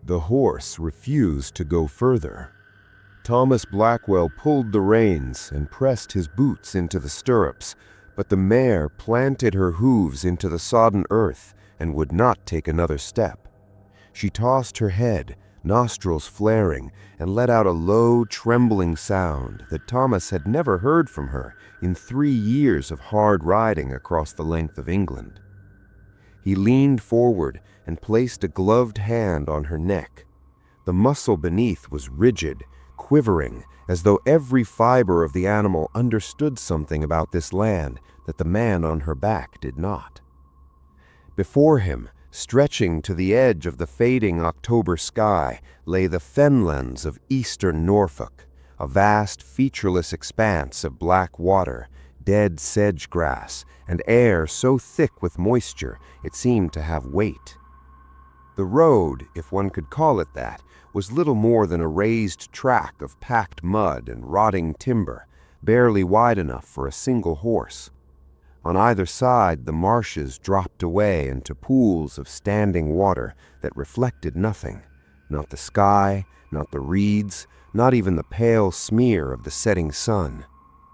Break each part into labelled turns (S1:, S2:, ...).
S1: The horse refused to go further. Thomas Blackwell pulled the reins and pressed his boots into the stirrups, but the mare planted her hooves into the sodden earth and would not take another step. She tossed her head, nostrils flaring, and let out a low, trembling sound that Thomas had never heard from her in 3 years of hard riding across the length of England. He leaned forward and placed a gloved hand on her neck. The muscle beneath was rigid, quivering, as though every fiber of the animal understood something about this land that the man on her back did not. Before him, stretching to the edge of the fading October sky, lay the Fenlands of eastern Norfolk, a vast, featureless expanse of black water, dead sedge grass, and air so thick with moisture it seemed to have weight. The road, if one could call it that, was little more than a raised track of packed mud and rotting timber, barely wide enough for a single horse. On either side, the marshes dropped away into pools of standing water that reflected nothing, not the sky, not the reeds, not even the pale smear of the setting sun.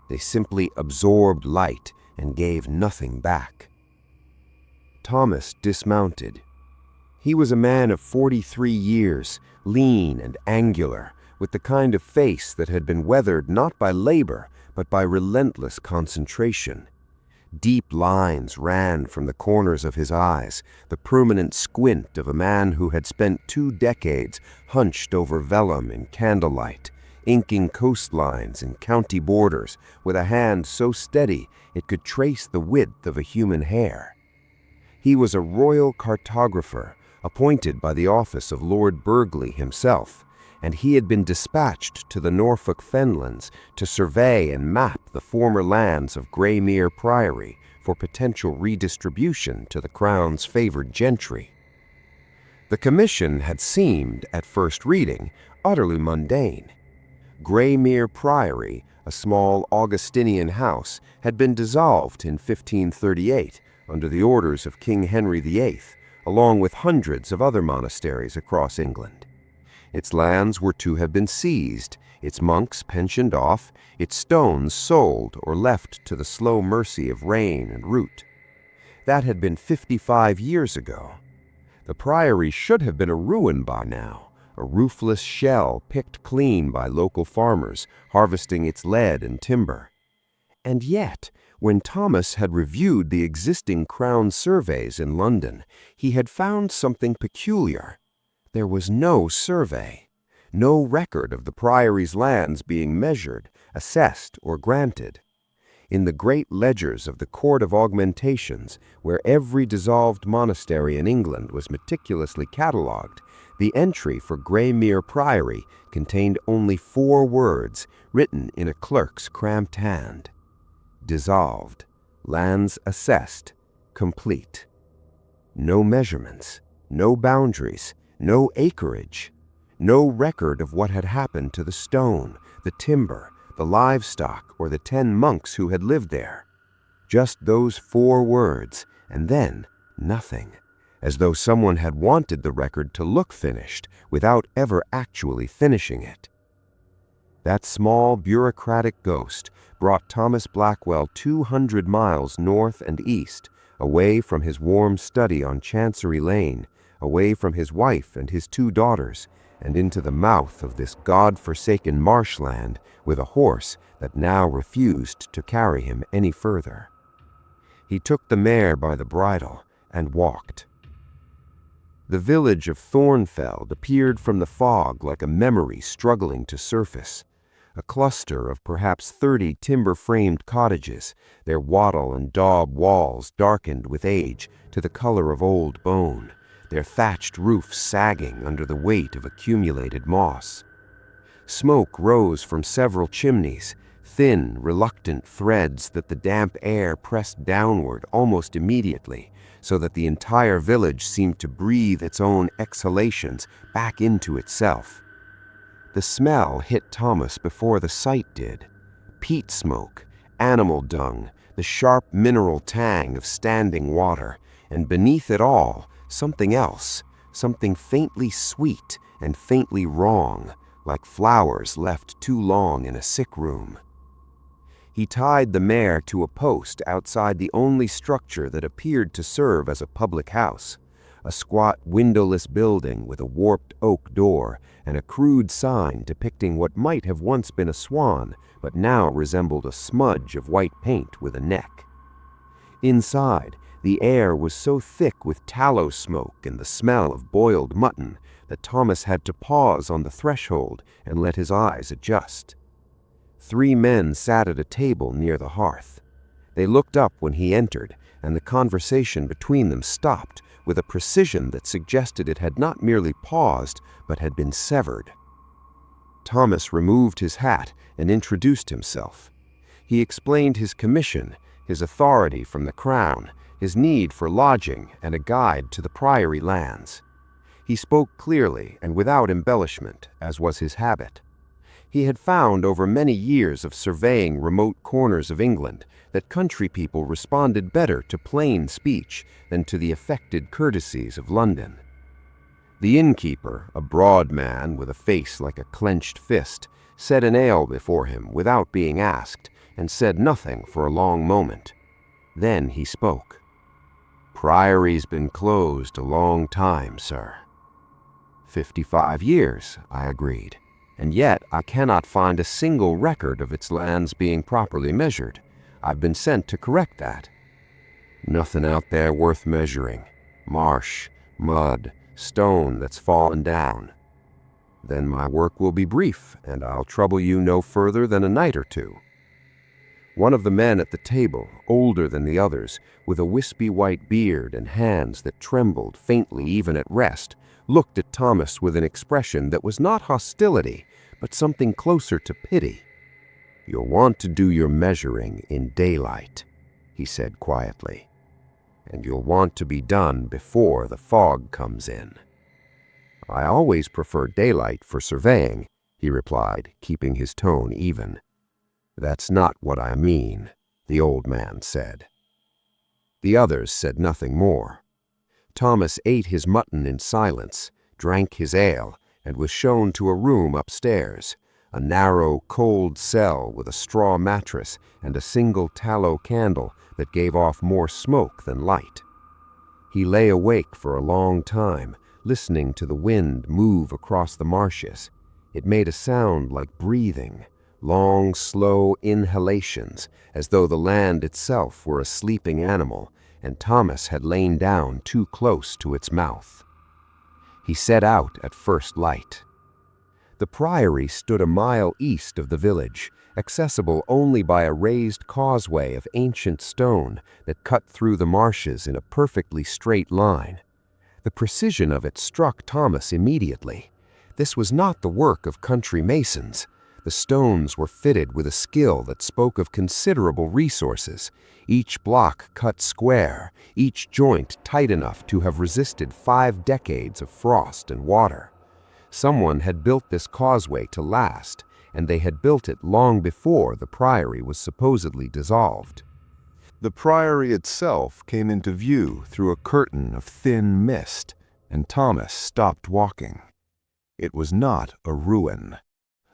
S1: They simply absorbed light and gave nothing back. Thomas dismounted. He was a man of 43 years, lean and angular, with the kind of face that had been weathered not by labor, but by relentless concentration. Deep lines ran from the corners of his eyes, the permanent squint of a man who had spent 2 decades hunched over vellum in candlelight, inking coastlines and county borders with a hand so steady it could trace the width of a human hair. He was a Royal Cartographer, appointed by the office of Lord Burghley himself, and he had been dispatched to the Norfolk Fenlands to survey and map the former lands of Greymere Priory for potential redistribution to the Crown's favored gentry. The commission had seemed, at first reading, utterly mundane. Greymere Priory, a small Augustinian house, had been dissolved in 1538 under the orders of King Henry VIII, along with hundreds of other monasteries across England. Its lands were to have been seized, its monks pensioned off, its stones sold or left to the slow mercy of rain and root. That had been 55 years ago. The priory should have been a ruin by now, a roofless shell picked clean by local farmers, harvesting its lead and timber. And yet, when Thomas had reviewed the existing Crown surveys in London, he had found something peculiar. There was no survey, no record of the priory's lands being measured, assessed, or granted. In the great ledgers of the Court of Augmentations, where every dissolved monastery in England was meticulously catalogued, the entry for Greymere Priory contained only 4 words written in a clerk's cramped hand. Dissolved, lands assessed, complete. No measurements, no boundaries, no acreage, no record of what had happened to the stone, the timber, the livestock, or the 10 monks who had lived there. Just those 4 words, and then nothing, as though someone had wanted the record to look finished without ever actually finishing it. That small bureaucratic ghost brought Thomas Blackwell 200 miles north and east, away from his warm study on Chancery Lane, away from his wife and his 2 daughters, and into the mouth of this God-forsaken marshland with a horse that now refused to carry him any further. He took the mare by the bridle and walked. The village of Thornfeld appeared from the fog like a memory struggling to surface. A cluster of perhaps 30 timber-framed cottages, their wattle and daub walls darkened with age to the color of old bone, their thatched roofs sagging under the weight of accumulated moss. Smoke rose from several chimneys, thin, reluctant threads that the damp air pressed downward almost immediately, so that the entire village seemed to breathe its own exhalations back into itself. The smell hit Thomas before the sight did. Peat smoke, animal dung, the sharp mineral tang of standing water, and beneath it all, something else, something faintly sweet and faintly wrong, like flowers left too long in a sick room. He tied the mare to a post outside the only structure that appeared to serve as a public house, a squat windowless building with a warped oak door and a crude sign depicting what might have once been a swan but now resembled a smudge of white paint with a neck. Inside, the air was so thick with tallow smoke and the smell of boiled mutton that Thomas had to pause on the threshold and let his eyes adjust. 3 men sat at a table near the hearth. They looked up when he entered, and the conversation between them stopped with a precision that suggested it had not merely paused, but had been severed. Thomas removed his hat and introduced himself. He explained his commission, his authority from the crown, his need for lodging, and a guide to the priory lands. He spoke clearly and without embellishment, as was his habit. He had found over many years of surveying remote corners of England that country people responded better to plain speech than to the affected courtesies of London. The innkeeper, a broad man with a face like a clenched fist, set an ale before him without being asked, and said nothing for a long moment. Then he spoke. "Priory's been closed a long time, sir." 55 years, I agreed, and yet I cannot find a single record of its lands being properly measured. I've been sent to correct that. Nothing out there worth measuring. Marsh, mud, stone that's fallen down. Then my work will be brief, and I'll trouble you no further than a night or two. One of the men at the table, older than the others, with a wispy white beard and hands that trembled faintly even at rest, looked at Thomas with an expression that was not hostility, but something closer to pity. "You'll want to do your measuring in daylight," he said quietly, "and you'll want to be done before the fog comes in." "I always prefer daylight for surveying," he replied, keeping his tone even. "That's not what I mean," the old man said. The others said nothing more. Thomas ate his mutton in silence, drank his ale, and was shown to a room upstairs, a narrow, cold cell with a straw mattress and a single tallow candle that gave off more smoke than light. He lay awake for a long time, listening to the wind move across the marshes. It made a sound like breathing, long, slow inhalations, as though the land itself were a sleeping animal, and Thomas had lain down too close to its mouth. He set out at first light. The priory stood a mile east of the village, accessible only by a raised causeway of ancient stone that cut through the marshes in a perfectly straight line. The precision of it struck Thomas immediately. This was not the work of country masons. The stones were fitted with a skill that spoke of considerable resources, each block cut square, each joint tight enough to have resisted 5 decades of frost and water. Someone had built this causeway to last, and they had built it long before the priory was supposedly dissolved. The priory itself came into view through a curtain of thin mist, and Thomas stopped walking. It was not a ruin.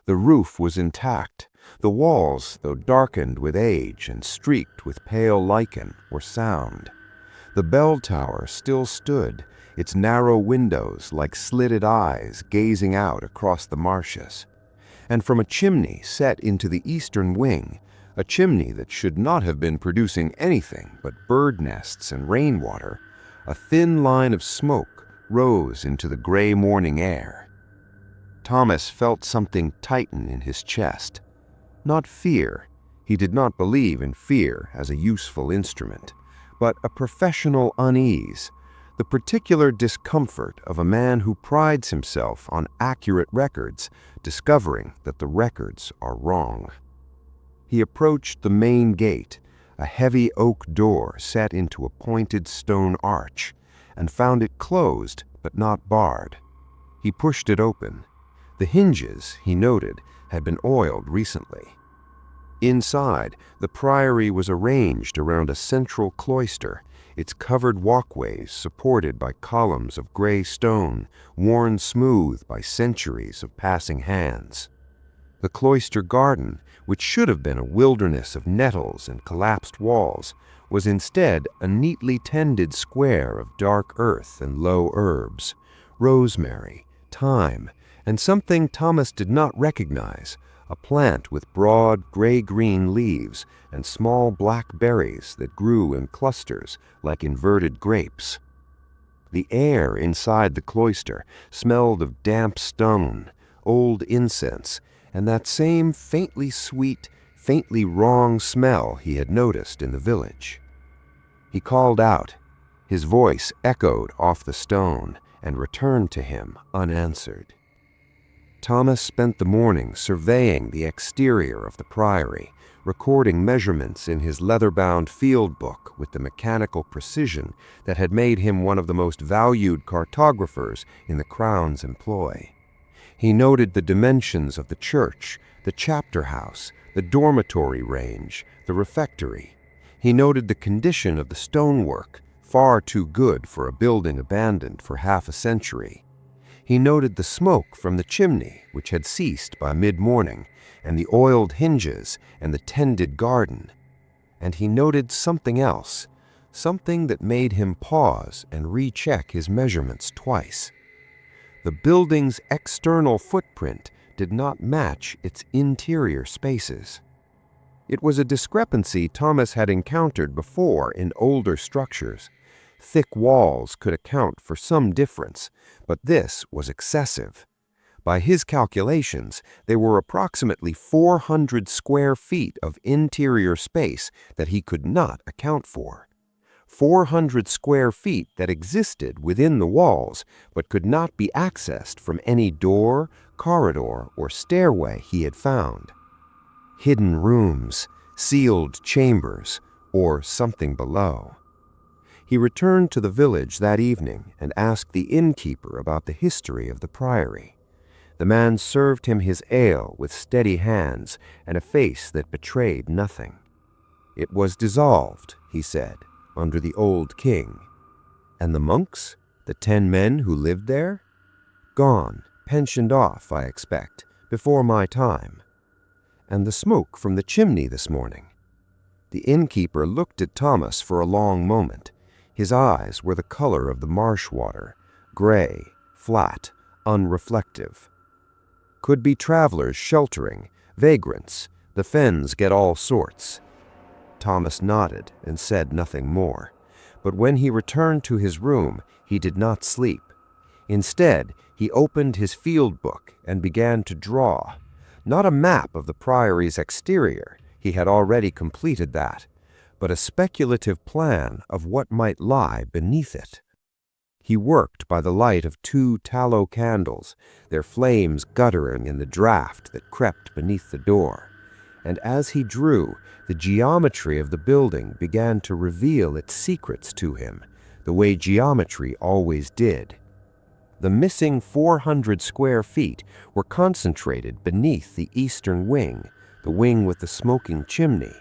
S1: The roof was intact. The walls, though darkened with age and streaked with pale lichen, were sound. The bell tower still stood, its narrow windows like slitted eyes gazing out across the marshes. And from a chimney set into the eastern wing, a chimney that should not have been producing anything but bird nests and rainwater, a thin line of smoke rose into the gray morning air. Thomas felt something tighten in his chest. Not fear. He did not believe in fear as a useful instrument, but a professional unease, the particular discomfort of a man who prides himself on accurate records, discovering that the records are wrong. He approached the main gate, a heavy oak door set into a pointed stone arch, and found it closed but not barred. He pushed it open. The hinges, he noted, had been oiled recently. Inside, the priory was arranged around a central cloister, its covered walkways supported by columns of gray stone, worn smooth by centuries of passing hands. The cloister garden, which should have been a wilderness of nettles and collapsed walls, was instead a neatly tended square of dark earth and low herbs, rosemary, thyme, and something Thomas did not recognize, a plant with broad gray-green leaves and small black berries that grew in clusters like inverted grapes. The air inside the cloister smelled of damp stone, old incense, and that same faintly sweet, faintly wrong smell he had noticed in the village. He called out. His voice echoed off the stone and returned to him unanswered. Thomas spent the morning surveying the exterior of the priory, recording measurements in his leather-bound field book with the mechanical precision that had made him one of the most valued cartographers in the Crown's employ. He noted the dimensions of the church, the chapter house, the dormitory range, the refectory. He noted the condition of the stonework, far too good for a building abandoned for half a century. He noted the smoke from the chimney, which had ceased by mid-morning, and the oiled hinges and the tended garden. And he noted something else, something that made him pause and recheck his measurements twice. The building's external footprint did not match its interior spaces. It was a discrepancy Thomas had encountered before in older structures. Thick walls could account for some difference, but this was excessive. By his calculations, there were approximately 400 square feet of interior space that he could not account for. 400 square feet that existed within the walls, but could not be accessed from any door, corridor, or stairway he had found. Hidden rooms, sealed chambers, or something below. He returned to the village that evening and asked the innkeeper about the history of the priory. The man served him his ale with steady hands and a face that betrayed nothing. It was dissolved, he said, under the old king. And the monks, the 10 men who lived there? Gone, pensioned off, I expect, before my time. And the smoke from the chimney this morning. The innkeeper looked at Thomas for a long moment. His eyes were the color of the marsh water, gray, flat, unreflective. Could be travelers sheltering, vagrants. The fens get all sorts. Thomas nodded and said nothing more. But when he returned to his room, he did not sleep. Instead, he opened his field book and began to draw. Not a map of the priory's exterior, he had already completed that, but a speculative plan of what might lie beneath it. He worked by the light of 2 tallow candles, their flames guttering in the draught that crept beneath the door. And as he drew, the geometry of the building began to reveal its secrets to him, the way geometry always did. The missing 400 square feet were concentrated beneath the eastern wing, the wing with the smoking chimney,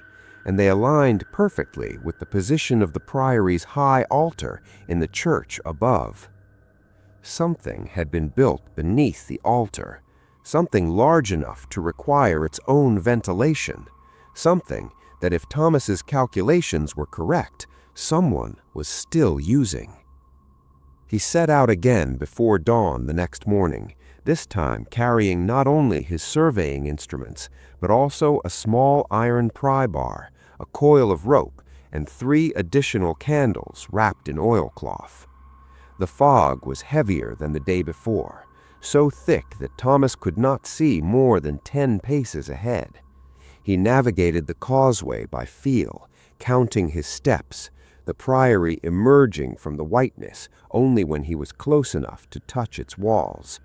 S1: and they aligned perfectly with the position of the priory's high altar in the church above. Something had been built beneath the altar, something large enough to require its own ventilation, something that, if Thomas's calculations were correct, someone was still using. He set out again before dawn the next morning, this time carrying not only his surveying instruments, but also a small iron pry bar, a coil of rope, and 3 additional candles wrapped in oilcloth. The fog was heavier than the day before, so thick that Thomas could not see more than 10 paces ahead. He navigated the causeway by feel, counting his steps, the priory emerging from the whiteness only when he was close enough to touch its walls.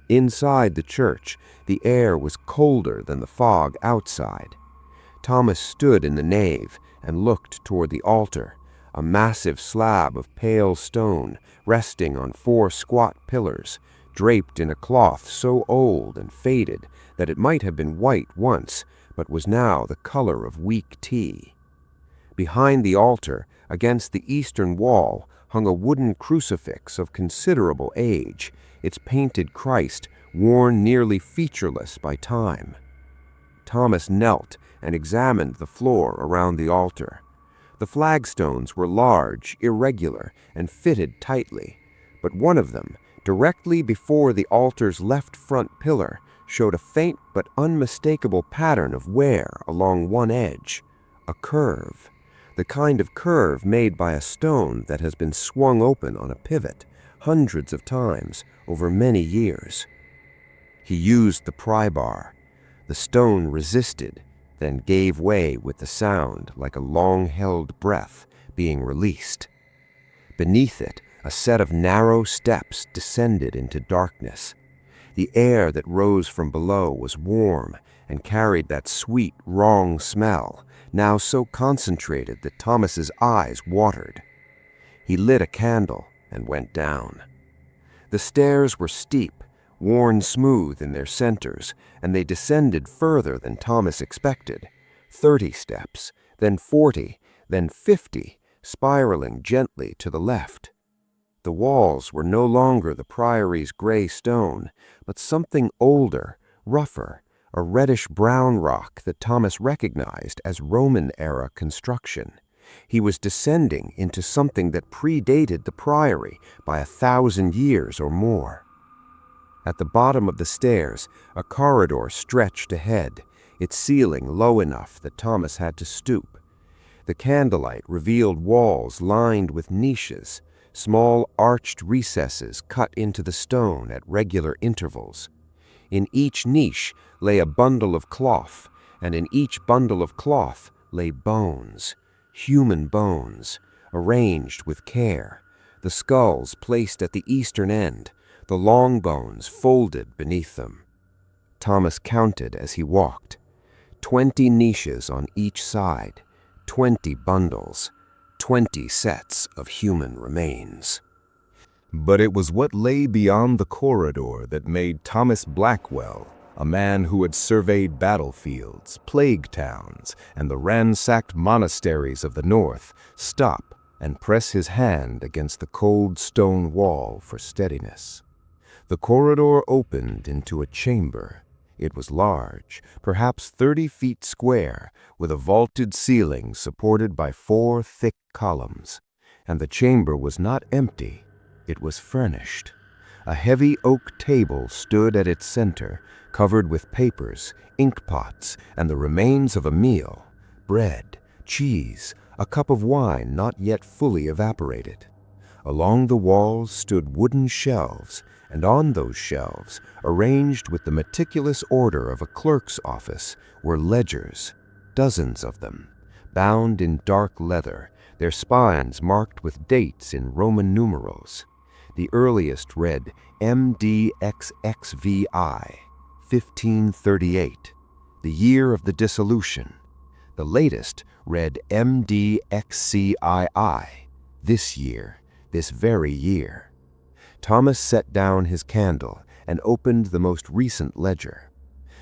S1: Inside the church, the air was colder than the fog outside. Thomas stood in the nave and looked toward the altar, a massive slab of pale stone resting on 4 squat pillars, draped in a cloth so old and faded that it might have been white once, but was now the color of weak tea. Behind the altar, Against the eastern wall hung a wooden crucifix of considerable age, its painted Christ worn nearly featureless by time. Thomas knelt and examined the floor around the altar. The flagstones were large, irregular, and fitted tightly, but one of them, directly before the altar's left front pillar, showed a faint but unmistakable pattern of wear along one edge, a curve, the kind of curve made by a stone that has been swung open on a pivot hundreds of times over many years. He used the pry bar. The stone resisted, then gave way with the sound like a long-held breath being released. Beneath it, a set of narrow steps descended into darkness. The air that rose from below was warm and carried that sweet, wrong smell, now so concentrated that Thomas's eyes watered. He lit a candle and went down. The stairs were steep, worn smooth in their centers, and they descended further than Thomas expected. 30 steps, then 40, then 50, spiraling gently to the left. The walls were no longer the priory's gray stone, but something older, rougher, a reddish-brown rock that Thomas recognized as Roman-era construction. He was descending into something that predated the priory by 1,000 years or more. At the bottom of the stairs, a corridor stretched ahead, its ceiling low enough that Thomas had to stoop. The candlelight revealed walls lined with niches, small arched recesses cut into the stone at regular intervals. In each niche lay a bundle of cloth, and in each bundle of cloth lay bones, human bones, arranged with care, the skulls placed at the eastern end, the long bones folded beneath them. Thomas counted as he walked. 20 niches on each side, 20 bundles, 20 sets of human remains.
S2: But it was what lay beyond the corridor that made Thomas Blackwell, a man who had surveyed battlefields, plague towns, and the ransacked monasteries of the north, stop and press his hand against the cold stone wall for steadiness. The corridor opened into a chamber. It was large, perhaps 30 feet square, with a vaulted ceiling supported by 4 thick columns. And the chamber was not empty. It was furnished. A heavy oak table stood at its center, covered with papers, ink pots, and the remains of a meal, bread, cheese, a cup of wine not yet fully evaporated. Along the walls stood wooden shelves, and on those shelves, arranged with the meticulous order of a clerk's office, were ledgers, dozens of them, bound in dark leather, their spines marked with dates in Roman numerals. The earliest read MDXXVI, 1538, the year of the dissolution. The latest read MDXCII, this year, this very year. Thomas set down his candle and opened the most recent ledger.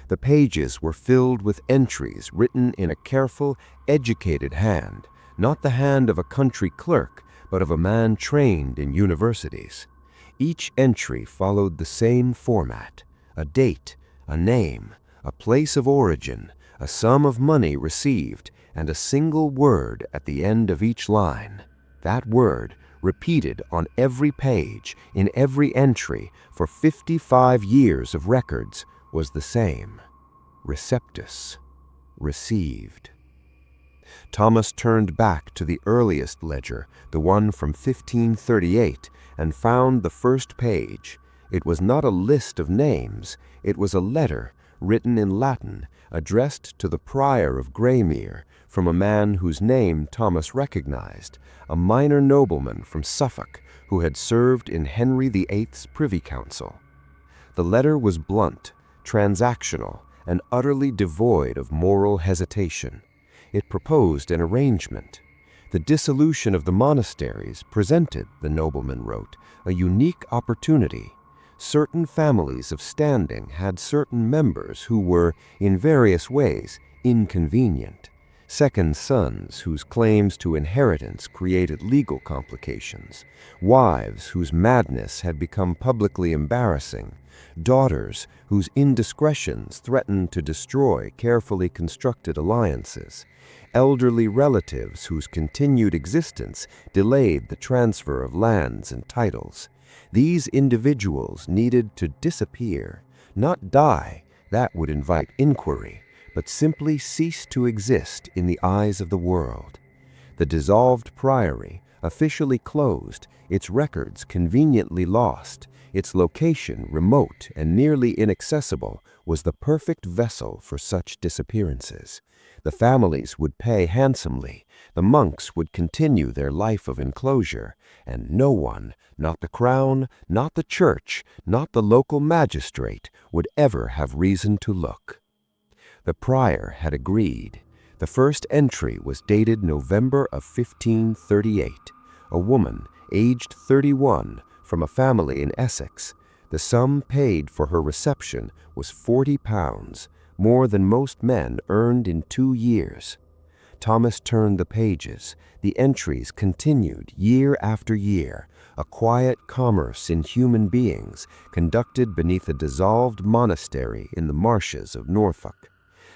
S2: The pages were filled with entries written in a careful, educated hand, not the hand of a country clerk, but of a man trained in universities. Each entry followed the same format: a date, a name, a place of origin, a sum of money received, and a single word at the end of each line. That word, repeated on every page, in every entry, for 55 years of records, was the same: Receptus, received. Thomas turned back to the earliest ledger, the one from 1538, and found the first page. It was not a list of names, it was a letter, written in Latin, addressed to the prior of Greymere, from a man whose name Thomas recognized, a minor nobleman from Suffolk who had served in Henry VIII's Privy Council. The letter was blunt, transactional, and utterly devoid of moral hesitation. It proposed an arrangement. The dissolution of the monasteries presented, the nobleman wrote, a unique opportunity. Certain families of standing had certain members who were, in various ways, inconvenient. second sons whose claims to inheritance created legal complications, wives whose madness had become publicly embarrassing, daughters whose indiscretions threatened to destroy carefully constructed alliances, elderly relatives whose continued existence delayed the transfer of lands and titles. These individuals needed to disappear, not die, that would invite inquiry, but simply cease to exist in the eyes of the world. The dissolved priory, officially closed, its records conveniently lost, its location remote and nearly inaccessible, was the perfect vessel for such disappearances. The families would pay handsomely, the monks would continue their life of enclosure, and no one, not the crown, not the church, not the local magistrate, would ever have reason to look. The prior had agreed. The first entry was dated November of 1538. A woman, aged 31, from a family in Essex. The sum paid for her reception was £40, more than most men earned in 2 years. Thomas turned the pages. The entries continued year after year, a quiet commerce in human beings conducted beneath a dissolved monastery in the marshes of Norfolk.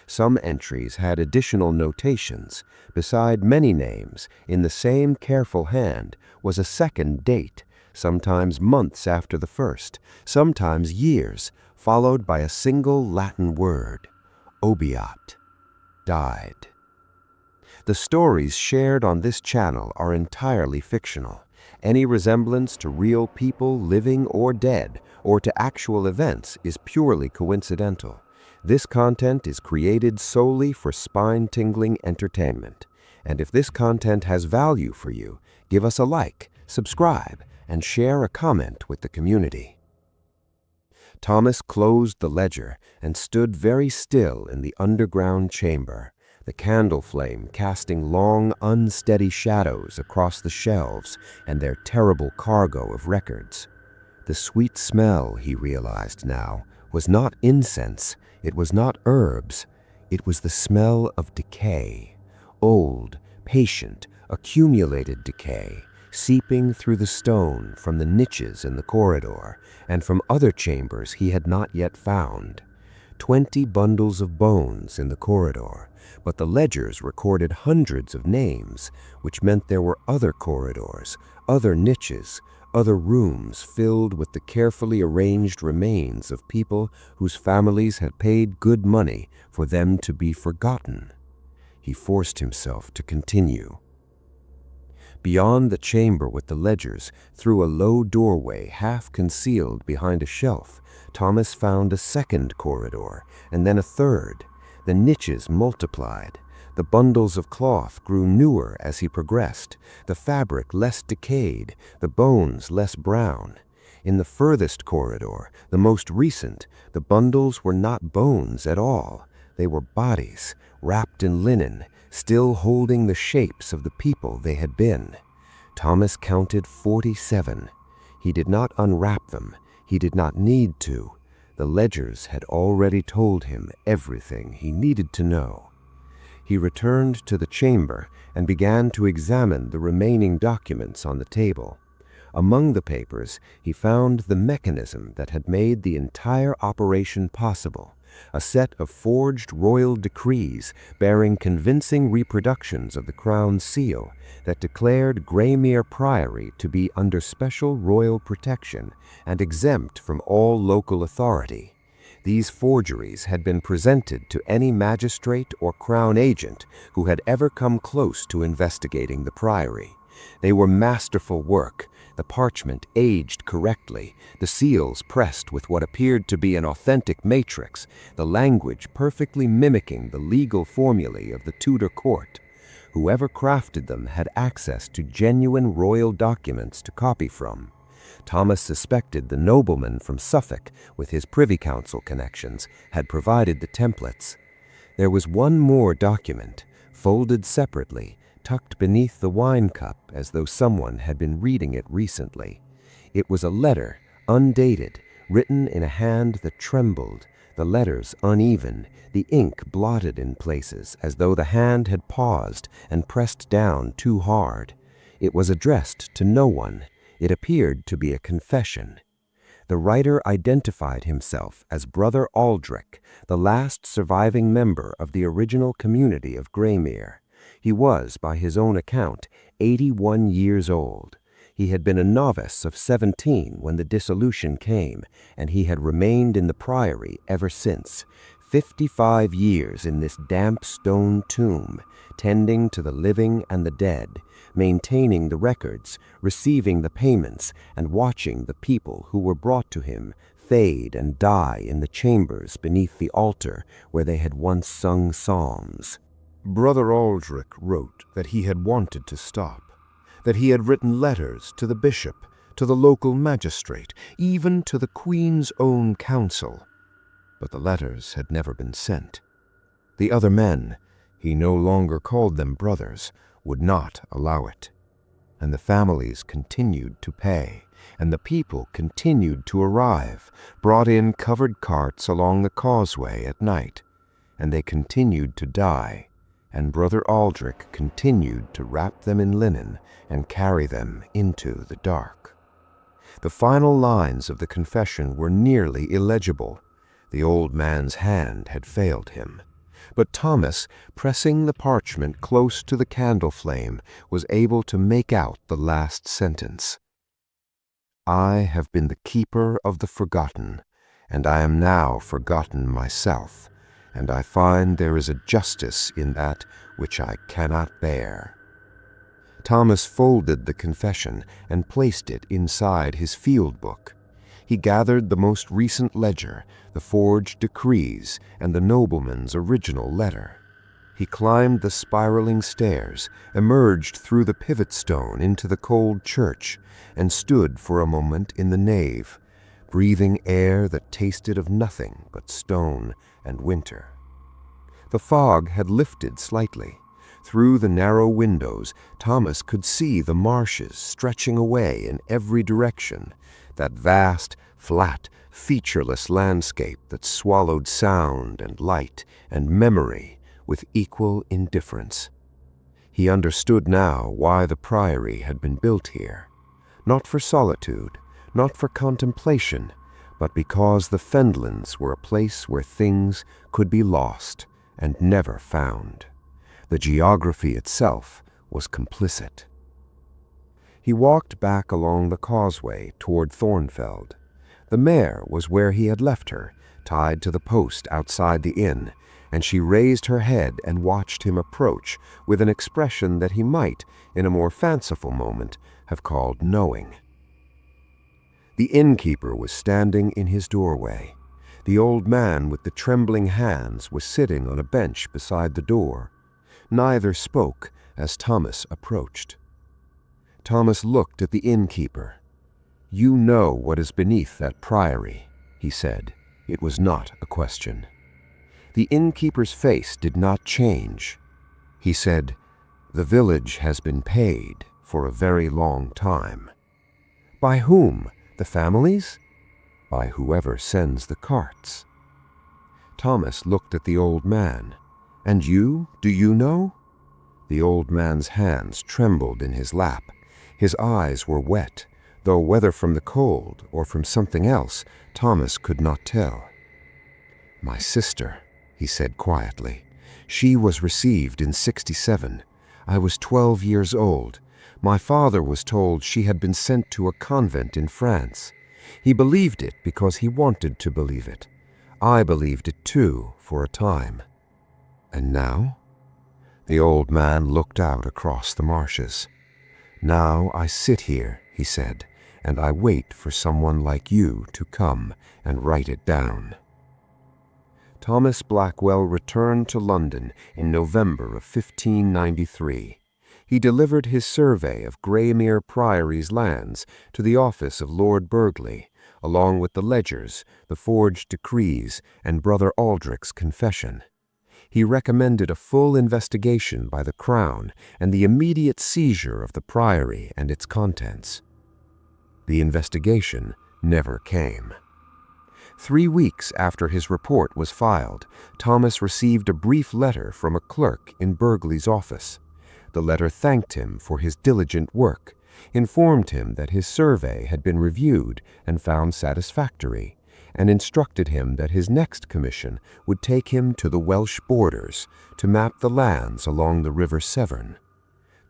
S2: Some entries had additional notations. Beside many names, in the same careful hand, was a second date, sometimes months after the first, sometimes years, followed by a single Latin word, obiat, died. The stories shared on this channel are entirely fictional. Any resemblance to real people living or dead, or to actual events, is purely coincidental. This content is created solely for spine-tingling entertainment. And if this content has value for you, give us a like, subscribe, and share a comment with the community. Thomas closed the ledger and stood very still in the underground chamber, the candle flame casting long, unsteady shadows across the shelves and their terrible cargo of records. The sweet smell, he realized now, was not incense, it was not herbs, it was the smell of decay, old, patient, accumulated decay, seeping through the stone from the niches in the corridor and from other chambers he had not yet found. 20 bundles of bones in the corridor, but the ledgers recorded hundreds of names, which meant there were other corridors, other niches, other rooms filled with the carefully arranged remains of people whose families had paid good money for them to be forgotten. He forced himself to continue. Beyond the chamber with the ledgers, through a low doorway half concealed behind a shelf, Thomas found a second corridor, and then a third. The niches multiplied. The bundles of cloth grew newer as he progressed, the fabric less decayed, the bones less brown. In the furthest corridor, the most recent, the bundles were not bones at all. They were bodies, wrapped in linen, still holding the shapes of the people they had been. Thomas counted 47. He did not unwrap them. He did not need to. The ledgers had already told him everything he needed to know. He returned to the chamber and began to examine the remaining documents on the table. Among the papers, he found the mechanism that had made the entire operation possible, a set of forged royal decrees bearing convincing reproductions of the crown seal that declared Greymere Priory to be under special royal protection and exempt from all local authority. These forgeries had been presented to any magistrate or crown agent who had ever come close to investigating the priory. They were masterful work, the parchment aged correctly, the seals pressed with what appeared to be an authentic matrix, the language perfectly mimicking the legal formulae of the Tudor court. Whoever crafted them had access to genuine royal documents to copy from. Thomas suspected the nobleman from Suffolk, with his Privy Council connections, had provided the templates. There was one more document, folded separately, tucked beneath the wine cup as though someone had been reading it recently. It was a letter, undated, written in a hand that trembled, the letters uneven, the ink blotted in places as though the hand had paused and pressed down too hard. It was addressed to no one. It appeared to be a confession. The writer identified himself as Brother Aldrich, the last surviving member of the original community of Greymere. He was, by his own account, 81 years old. He had been a novice of 17 when the dissolution came, and he had remained in the priory ever since. 55 years in this damp stone tomb, tending to the living and the dead, maintaining the records, receiving the payments, and watching the people who were brought to him fade and die in the chambers beneath the altar where they had once sung psalms.
S1: Brother Aldrich wrote that he had wanted to stop, that he had written letters to the bishop, to the local magistrate, even to the Queen's own council. But the letters had never been sent. The other men, he no longer called them brothers, would not allow it. And the families continued to pay, and the people continued to arrive, brought in covered carts along the causeway at night, and they continued to die, and Brother Aldrich continued to wrap them in linen and carry them into the dark. The final lines of the confession were nearly illegible. The old man's hand had failed him. But Thomas, pressing the parchment close to the candle flame, was able to make out the last sentence. "I have been the keeper of the forgotten, and I am now forgotten myself, and I find there is a justice in that which I cannot bear." Thomas folded the confession and placed it inside his field book. He gathered the most recent ledger, the forged decrees, and the nobleman's original letter. He climbed the spiraling stairs, emerged through the pivot stone into the cold church, and stood for a moment in the nave, breathing air that tasted of nothing but stone and winter. The fog had lifted slightly. Through the narrow windows, Thomas could see the marshes stretching away in every direction, that vast, flat, featureless landscape that swallowed sound and light and memory with equal indifference. He understood now why the priory had been built here, not for solitude, not for contemplation, but because the Fenlands were a place where things could be lost and never found. The geography itself was complicit. He walked back along the causeway toward Thornfeld. The mare was where he had left her, tied to the post outside the inn, and she raised her head and watched him approach with an expression that he might, in a more fanciful moment, have called knowing. The innkeeper was standing in his doorway. The old man with the trembling hands was sitting on a bench beside the door. Neither spoke as Thomas approached. Thomas looked at the innkeeper. "You know what is beneath that priory," he said. It was not a question. The innkeeper's face did not change. He said, "The village has been paid for a very long time." "By whom? The families?" "By whoever sends the carts." Thomas looked at the old man. "And you? Do you know?" The old man's hands trembled in his lap. His eyes were wet, though whether from the cold or from something else, Thomas could not tell. "My sister," he said quietly. "She was received in 67. I was 12 years old. My father was told she had been sent to a convent in France. He believed it because he wanted to believe it. I believed it too, for a time." "And now?" The old man looked out across the marshes. "Now I sit here," he said, "and I wait for someone like you to come and write it down." Thomas Blackwell returned to London in November of 1593. He delivered his survey of Greymere Priory's lands to the office of Lord Burghley, along with the ledgers, the forged decrees, and Brother Aldrich's confession. He recommended a full investigation by the Crown and the immediate seizure of the priory and its contents. The investigation never came.
S2: 3 weeks after his report was filed, Thomas received a brief letter from a clerk in Burghley's office. The letter thanked him for his diligent work, informed him that his survey had been reviewed and found satisfactory, and instructed him that his next commission would take him to the Welsh borders to map the lands along the River Severn.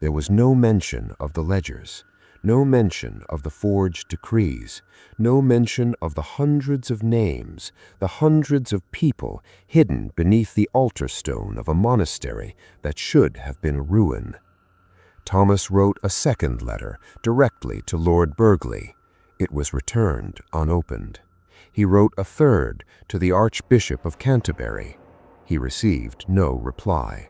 S2: There was no mention of the ledgers, no mention of the forged decrees, no mention of the hundreds of names, the hundreds of people hidden beneath the altar stone of a monastery that should have been a ruin. Thomas wrote a second letter directly to Lord Burghley. It was returned unopened. He wrote a third to the Archbishop of Canterbury. He received no reply.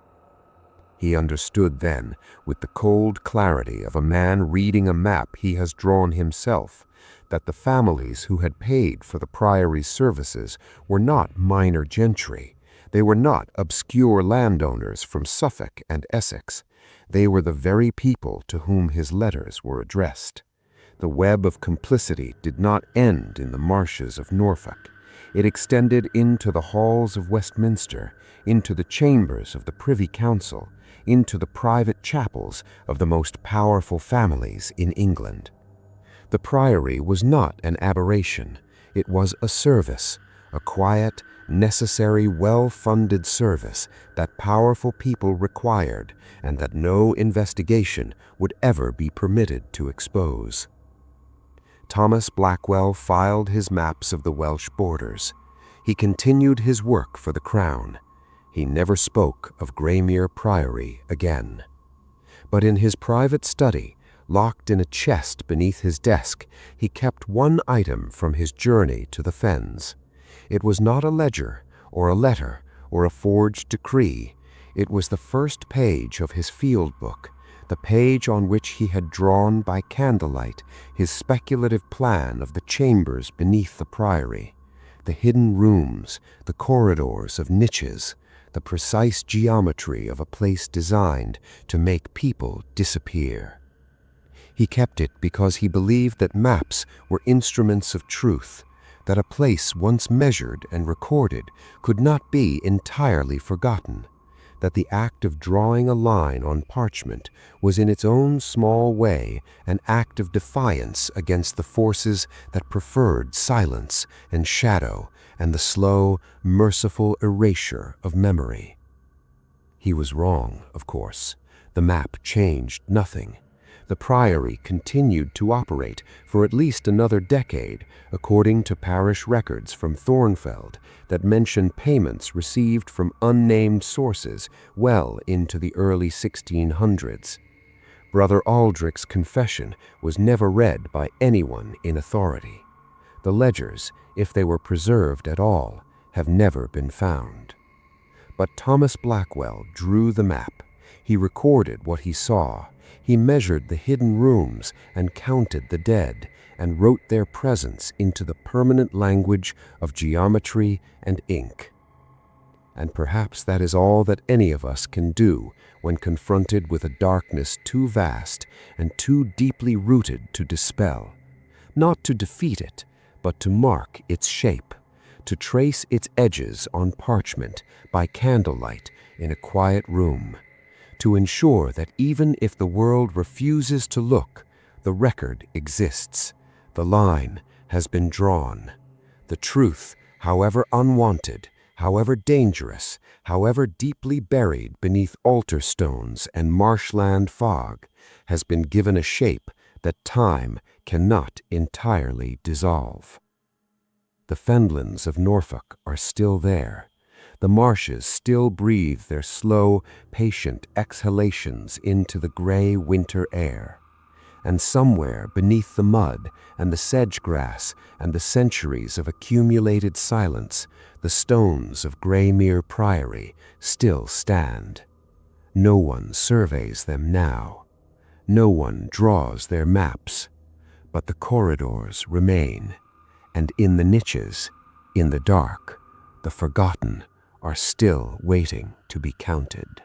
S2: He understood then, with the cold clarity of a man reading a map he has drawn himself, that the families who had paid for the priory's services were not minor gentry. They were not obscure landowners from Suffolk and Essex. They were the very people to whom his letters were addressed. The web of complicity did not end in the marshes of Norfolk. It extended into the halls of Westminster, into the chambers of the Privy Council, into the private chapels of the most powerful families in England. The priory was not an aberration. It was a service, a quiet, necessary, well-funded service that powerful people required and that no investigation would ever be permitted to expose. Thomas Blackwell filed his maps of the Welsh borders. He continued his work for the Crown. He never spoke of Greymere Priory again. But in his private study, locked in a chest beneath his desk, he kept one item from his journey to the Fens. It was not a ledger, or a letter, or a forged decree. It was the first page of his field book, the page on which he had drawn by candlelight his speculative plan of the chambers beneath the priory, the hidden rooms, the corridors of niches, the precise geometry of a place designed to make people disappear. He kept it because he believed that maps were instruments of truth, that a place once measured and recorded could not be entirely forgotten, that the act of drawing a line on parchment was in its own small way an act of defiance against the forces that preferred silence and shadow and the slow, merciful erasure of memory. He was wrong, of course. The map changed nothing. The priory continued to operate for at least another decade, according to parish records from Thornfeld that mention payments received from unnamed sources well into the early 1600s. Brother Aldrich's confession was never read by anyone in authority. The ledgers, if they were preserved at all, have never been found. But Thomas Blackwell drew the map. He recorded what he saw. He measured the hidden rooms and counted the dead, and wrote their presence into the permanent language of geometry and ink. And perhaps that is all that any of us can do when confronted with a darkness too vast and too deeply rooted to dispel, not to defeat it, but to mark its shape, to trace its edges on parchment by candlelight in a quiet room, to ensure that even if the world refuses to look, the record exists, the line has been drawn. The truth, however unwanted, however dangerous, however deeply buried beneath altar stones and marshland fog, has been given a shape that time cannot entirely dissolve. The Fenlands of Norfolk are still there. The marshes still breathe their slow, patient exhalations into the gray winter air. And somewhere beneath the mud and the sedge-grass and the centuries of accumulated silence, the stones of Greymere Priory still stand. No one surveys them now. No one draws their maps. But the corridors remain, and in the niches, in the dark, the forgotten are still waiting to be counted.